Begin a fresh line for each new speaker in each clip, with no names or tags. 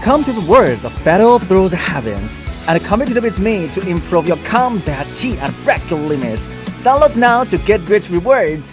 Come to the world of Battle Through the Heavens and commit with me to improve your combat chi and break your limits. Download now to get great rewards.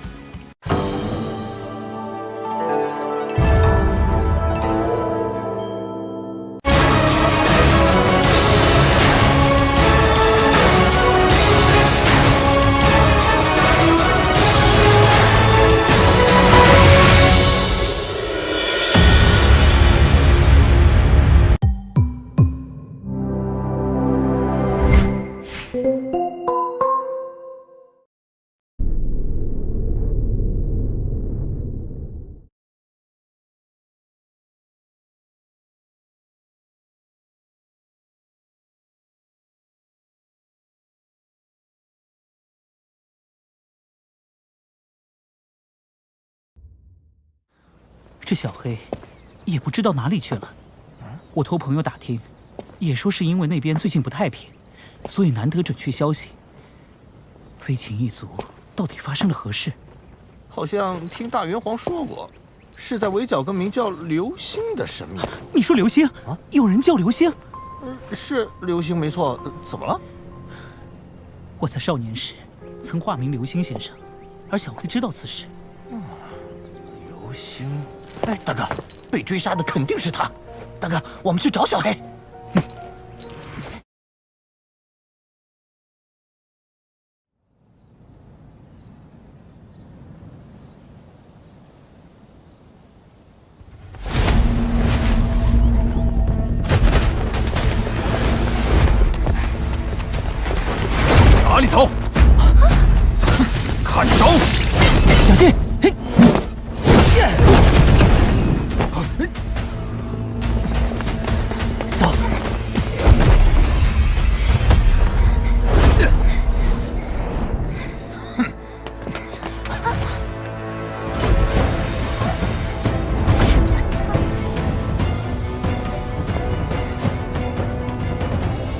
这小黑也不知道哪里去了。我托朋友打听，也说是因为那边最近不太平，所以难得准确消息。飞禽一族到底发生了何事？
好像听大元皇说过，是在围剿个名叫流星的神秘。
你说流星啊？有人叫流星？
是流星没错。怎么了？
我在少年时曾化名流星先生，而小黑知道此事。
流星。 哎，大哥，被追杀的肯定是他。大哥，我们去找小黑。
哪里走？看招！
小心！嘿。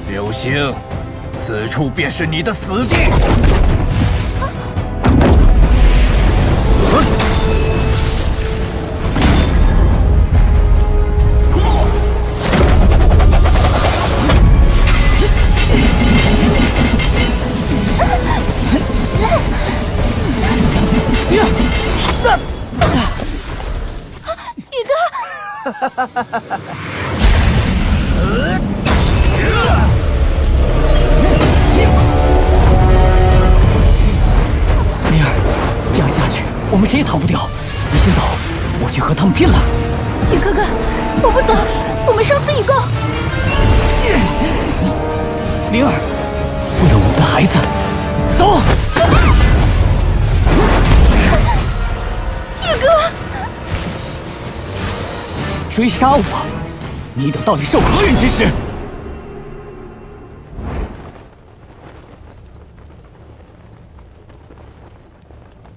流星，此处便是你的死地！
宇哥。
灵儿，这样下去，我们谁也逃不掉。你先走，我去和他们拼了。
宇哥哥，我不走，我们生死与共。
灵儿，为了我们的孩子，走。
宇哥，
追杀我，你等到底受何人之使？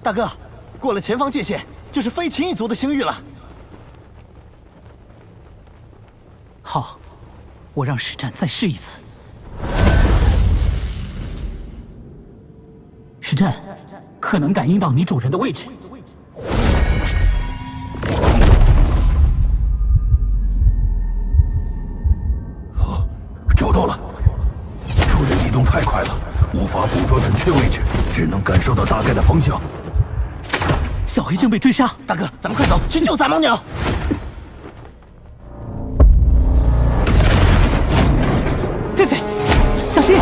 大哥，过了前方界限，就是飞禽一族的星域了。
好，我让使战再试一次。使战可能感应到你主人的位置。
哦，找到了。主人移动太快了，无法捕捉准确位置，只能感受到大概的方向。
小黑正被追杀，
大哥，咱们快走，去救杂毛鸟！
狒狒，小心！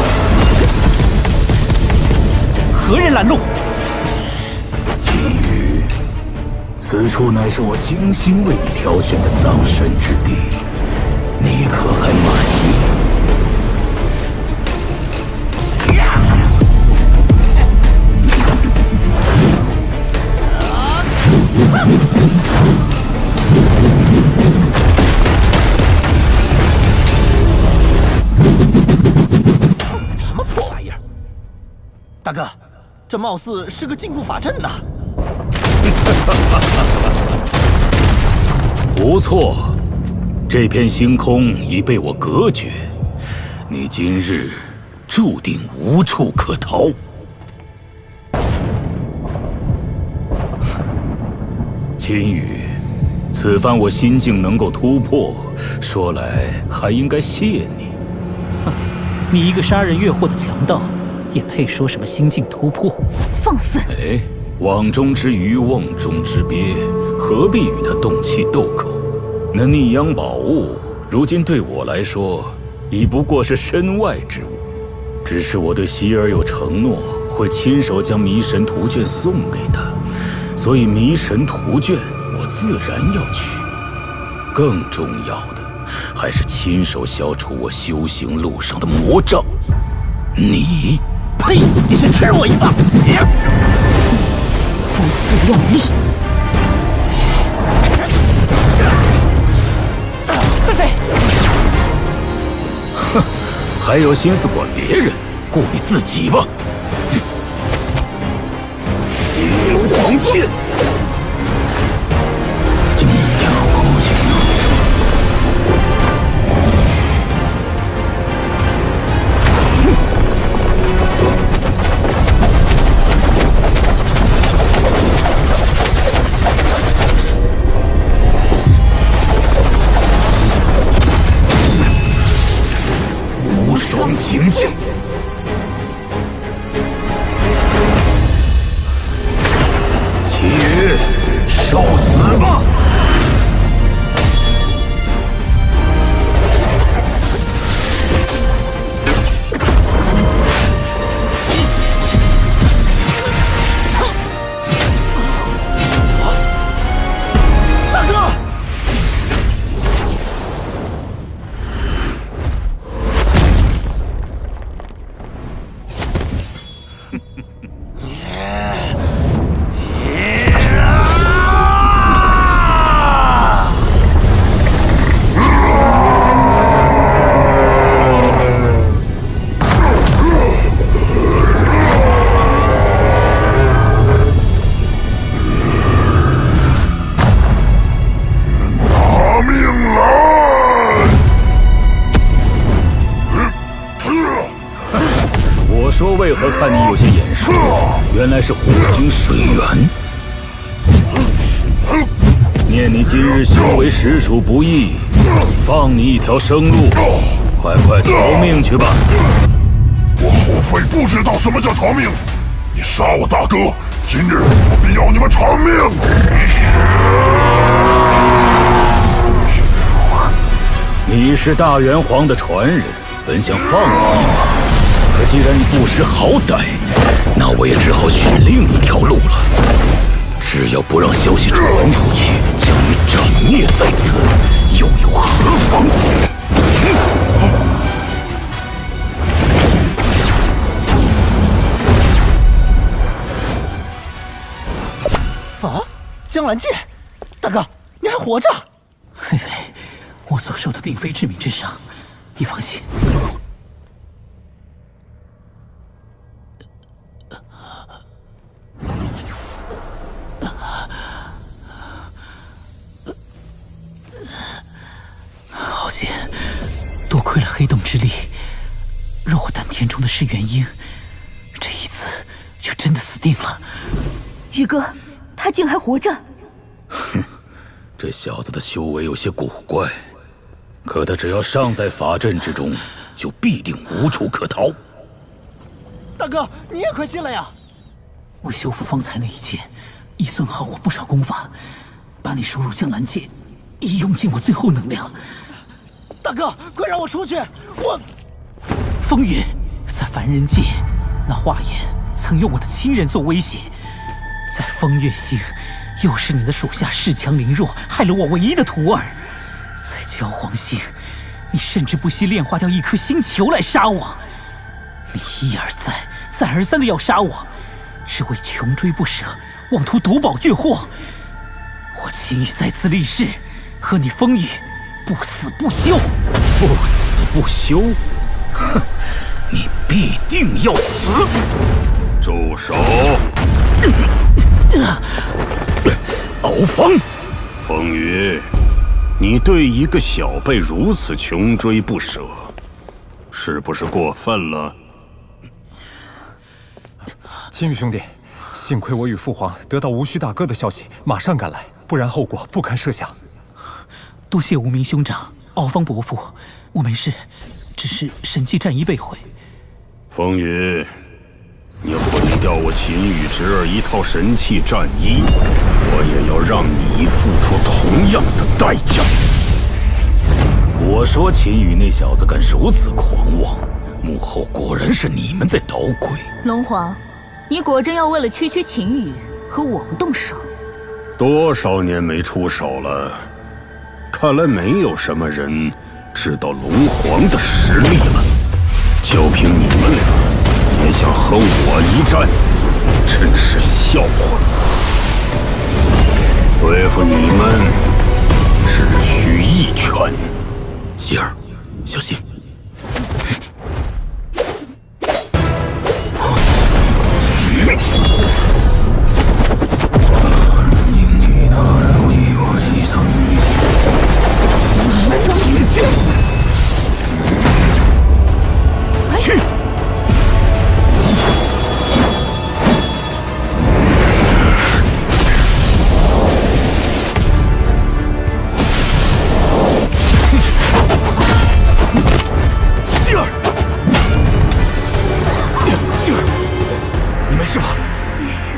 何人拦路？
今日，此处乃是我精心为你挑选的葬身之地，你可还满意？
什么破玩意儿！大哥，这貌似是个禁锢法阵呐。
不错，这片星空已被我隔绝，你今日注定无处可逃。秦羽，此番我心境能够突破，说来还应该谢你。
你一个杀人越货的强盗，也配说什么心境突破？
放肆！
哎，瓮中之鱼，瓮中之鳖，何必与他动气斗口？那逆阳宝物，如今对我来说，已不过是身外之物。只是我对希儿有承诺，会亲手将迷神图卷送给他，所以迷神图卷我自然要取。更重要的，还是亲手消除我修行路上的魔障。你，
呸！你先吃我一棒！
如此用力！
狒狒，
哼，还有心思管别人，顾你自己吧。金黄剑，金黄剑。无双情剑。契约，受死吧！
大哥！
我说为何看你有些眼熟，原来是火晶水源。念你今日修为实属不易，放你一条生路，快快逃命去吧！
我后妃不知道什么叫逃命，你杀我大哥，今日我必要你们偿命！
你是大元皇的传人，本想放你一马，可既然你不识好歹，那我也只好选另一条路了。只要不让消息传出去，将你斩灭在此，又有何妨？
啊，江兰剑，大哥，你还活着？
狒狒，我所受的并非致命之伤，你放心。好险，多亏了黑洞之力。若我丹田中的是元婴，这一次就真的死定了。
宇哥，他竟还活着。
这小子的修为有些古怪，可他只要尚在法阵之中，就必定无处可逃。
大哥，你也快进来呀！
我修复方才那一剑，已损耗我不少功法，把你输入江兰界，已用尽我最后能量。
大哥，快让我出去！我
风云，在凡人界，那华颜曾用我的亲人做威胁，在风月星，又是你的属下恃强凌弱，害了我唯一的徒儿。在焦黄星，你甚至不惜炼化掉一颗星球来杀我。你一而再，再而三的要杀我，只为穷追不舍，妄图夺宝越货。我情欲在此立誓，和你风雨不死不休。
不死不休？哼，你必定要死！住手！敖方，
风云，你对一个小辈如此穷追不舍，是不是过分了？
金羽兄弟，幸亏我与父皇得到无须大哥的消息，马上赶来。不然后果不堪设想。
多谢无名兄长、敖方伯父，我没事，只是神迹战衣被毁。
风云，你毁掉我秦羽侄儿一套神器战衣，我也要让你付出同样的代价。
我说秦羽那小子敢如此狂妄，幕后果然是你们在捣鬼。
龙皇，你果真要为了区区秦羽和我们动手？
多少年没出手了，看来没有什么人知道龙皇的实力了。就凭你们俩，也想和我一战，真是笑话。对付你们，只需一拳。
希儿，小心！
去！
希儿，希儿，你没事吧？
没事，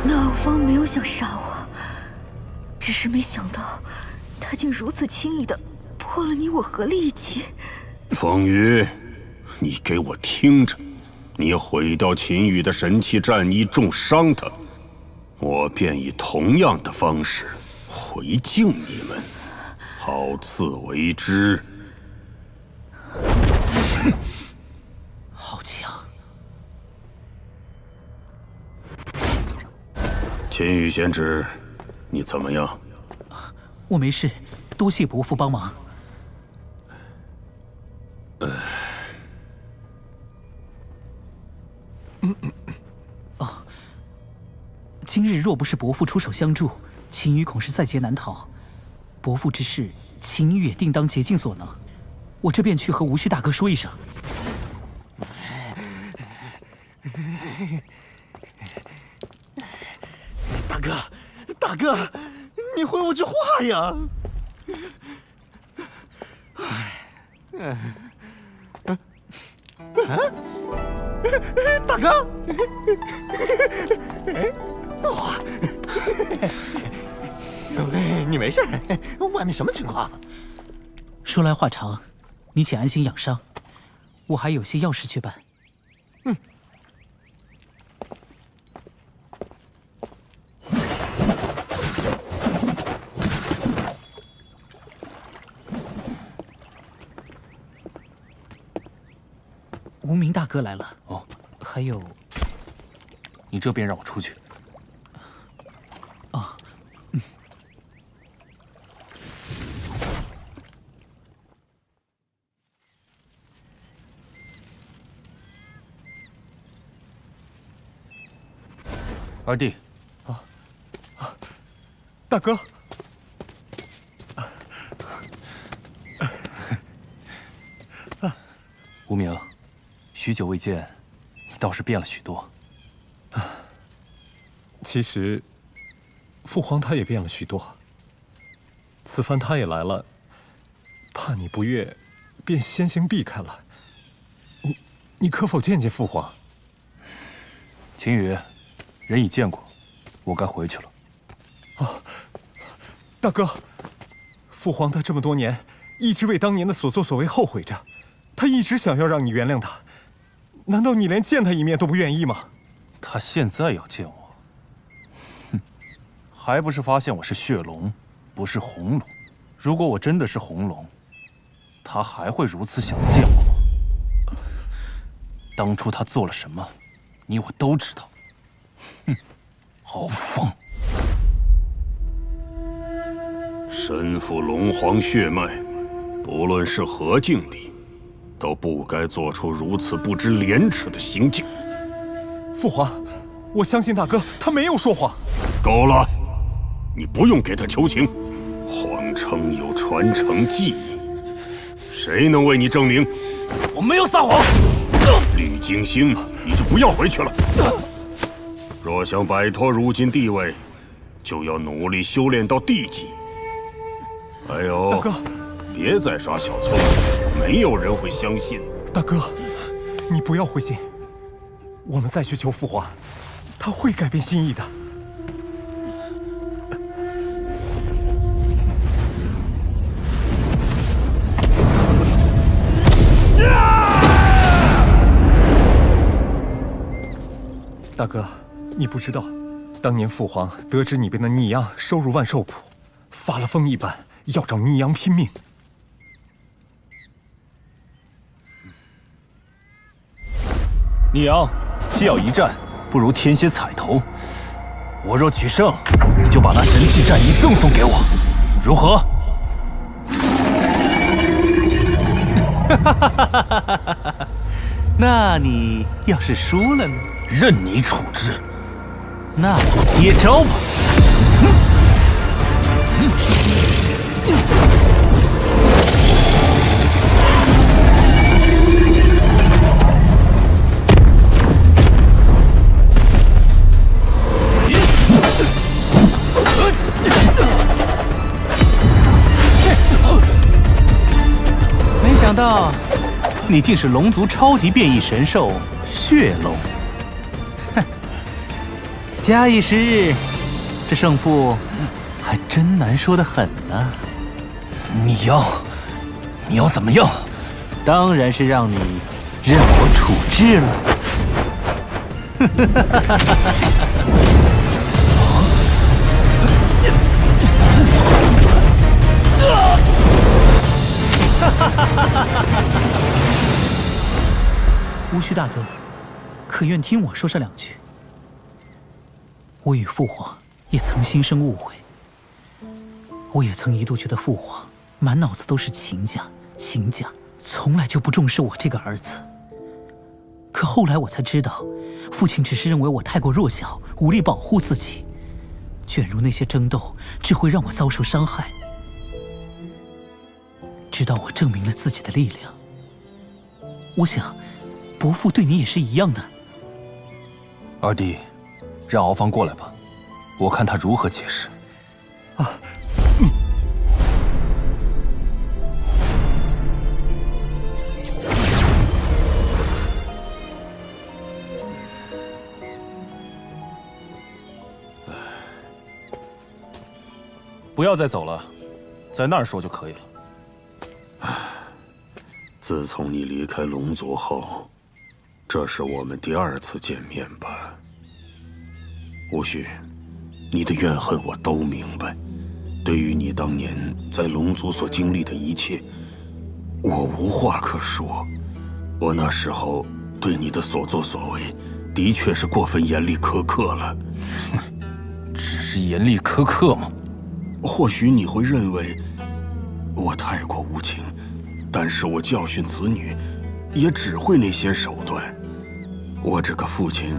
那敖方没有想杀我，只是没想到他竟如此轻易地破了你我合力一击。
风雨，你给我听着！你毁掉秦羽的神器战衣，重伤他，我便以同样的方式回敬你们，好自为之。
好强！
秦羽贤侄，你怎么样？
我没事，多谢伯父帮忙。今日若不是伯父出手相助，秦羽恐是在劫难逃。伯父之事，秦羽也定当竭尽所能。我这便去和无须大哥说一声。
大哥，大哥，你回我句话呀！大哥，哇，你没事？外面什么情况？
说来话长，你且安心养伤，我还有些要事去办。无名大哥来了。哦，还有，
你这边让我出去。
啊，
二弟，
大哥，
无名，许久未见，你倒是变了许多。
其实，父皇他也变了许多。此番他也来了，怕你不悦，便先行避开了。你可否见见父皇？
秦羽，人已见过，我该回去了。
啊，大哥，父皇他这么多年一直为当年的所作所为后悔着，他一直想要让你原谅他，难道你连见他一面都不愿意吗？
他现在要见我，哼，还不是发现我是血龙，不是红龙？如果我真的是红龙，他还会如此想见我吗？当初他做了什么，你我都知道。哼，好疯！
身负龙皇血脉，不论是何境地，都不该做出如此不知廉耻的行径。
父皇，我相信大哥，他没有说谎。
够了，你不用给他求情，谎称有传承技艺，谁能为你证明？
我没有撒谎。
吕金星，你就不要回去了。若想摆脱如今地位，就要努力修炼到地级。还有，
大哥，
别再耍小聪明，没有人会相信。
大哥，你不要灰心，我们再去求父皇，他会改变心意的。大哥，你不知道，当年父皇得知你被那逆阳收入万寿谱，发了疯一般要找逆阳拼命。
逆阳，既要一战，不如添些彩头。我若取胜，你就把那神器战衣赠送给我，如何？
那你要是输了呢？
任你处置。
那就接招吧！没想到，你竟是龙族超级变异神兽血龙。假以时日，这胜负还真难说得很呢。
你要怎么样？
当然是让你任我处置了。无需大哥，可愿听我说上两句？我与父皇也曾心生误会，我也曾一度觉得父皇满脑子都是秦家，从来就不重视我这个儿子。可后来我才知道，父亲只是认为我太过弱小，无力保护自己，卷入那些争斗只会让我遭受伤害。直到我证明了自己的力量，我想，伯父对你也是一样的。
二弟，让敖芳过来吧，我看他如何解释。不要再走了，在那儿说就可以了。
自从你离开龙族后，这是我们第2次见面吧？无需，你的怨恨我都明白。对于你当年在龙族所经历的一切，我无话可说。我那时候对你的所作所为，的确是过分严厉苛刻了。
只是严厉苛刻吗？
或许你会认为我太过无情，但是我教训子女，也只会那些手段。我这个父亲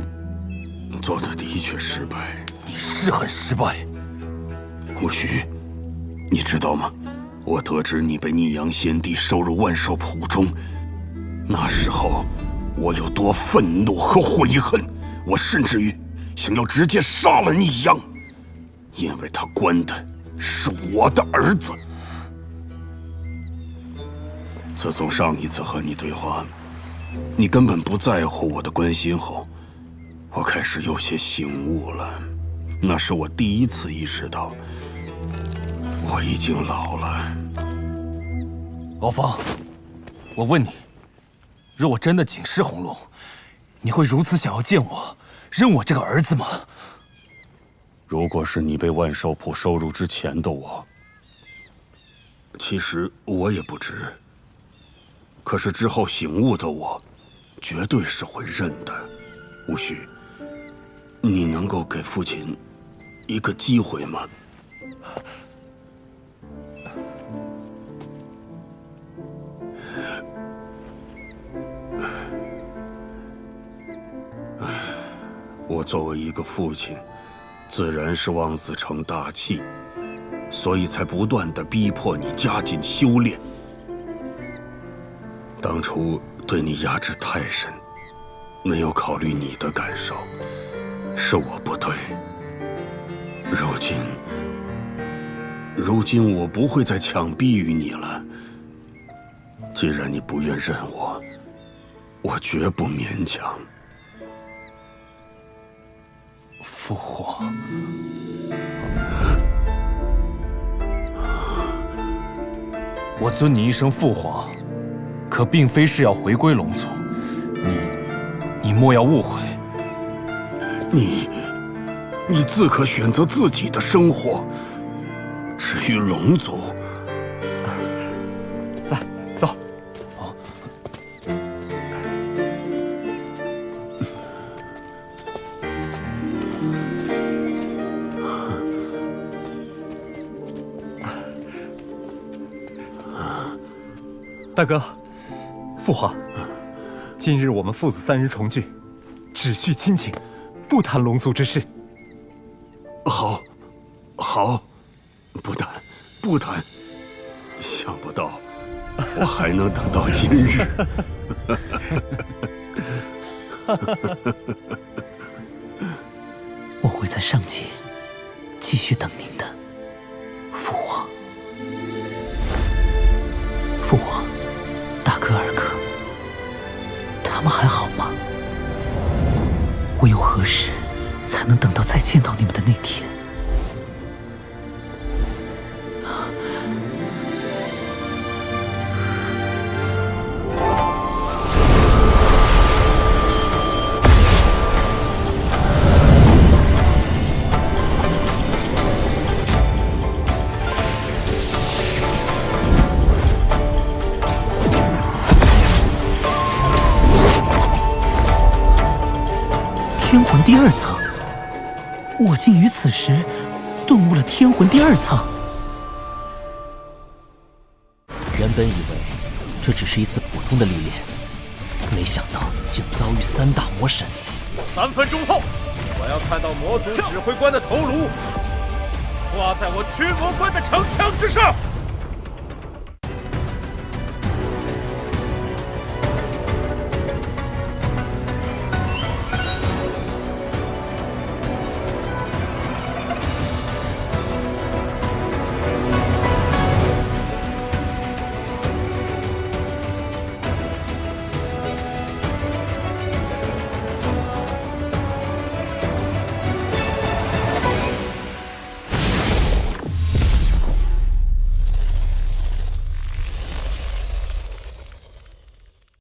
做的的确失败。
你是很失败。
无需，你知道吗？我得知你被逆阳先帝收入万寿谱中，那时候我有多愤怒和悔恨，我甚至于想要直接杀了逆阳，因为他关的是我的儿子。自从上一次和你对话，你根本不在乎我的关心后，我开始有些醒悟了。那是我第一次意识到，我已经老了。
敖芳，我问你，若我真的仅是红龙，你会如此想要见我，认我这个儿子吗？
如果是你被万寿谱收入之前的我，其实我也不知。可是之后醒悟的我，绝对是会认的。无需，你能够给父亲一个机会吗？我作为一个父亲，自然是望子成大器，所以才不断地逼迫你加紧修炼。当初对你压制太深，没有考虑你的感受，是我不对。如今我不会再强逼于你了。既然你不愿认我，我绝不勉强。
父皇，我尊你一声父皇，可并非是要回归龙族。你莫要误会。
你自可选择自己的生活。至于龙族，
来，走。大哥，父皇，今日我们父子三人重聚，只叙亲情，不谈龙族之事。
好，不谈。想不到我还能等到今日。
我会在上界继续等您的，父皇。父皇，大哥二哥，他们还好吗？我又何时才能等到再见到你们的那天？天魂第二层，我竟于此时顿悟了天魂第二层。
原本以为这只是一次普通的历练，没想到竟遭遇3大魔神。
3分钟后，我要看到魔族指挥官的头颅挂在我驱魔关的城墙之上。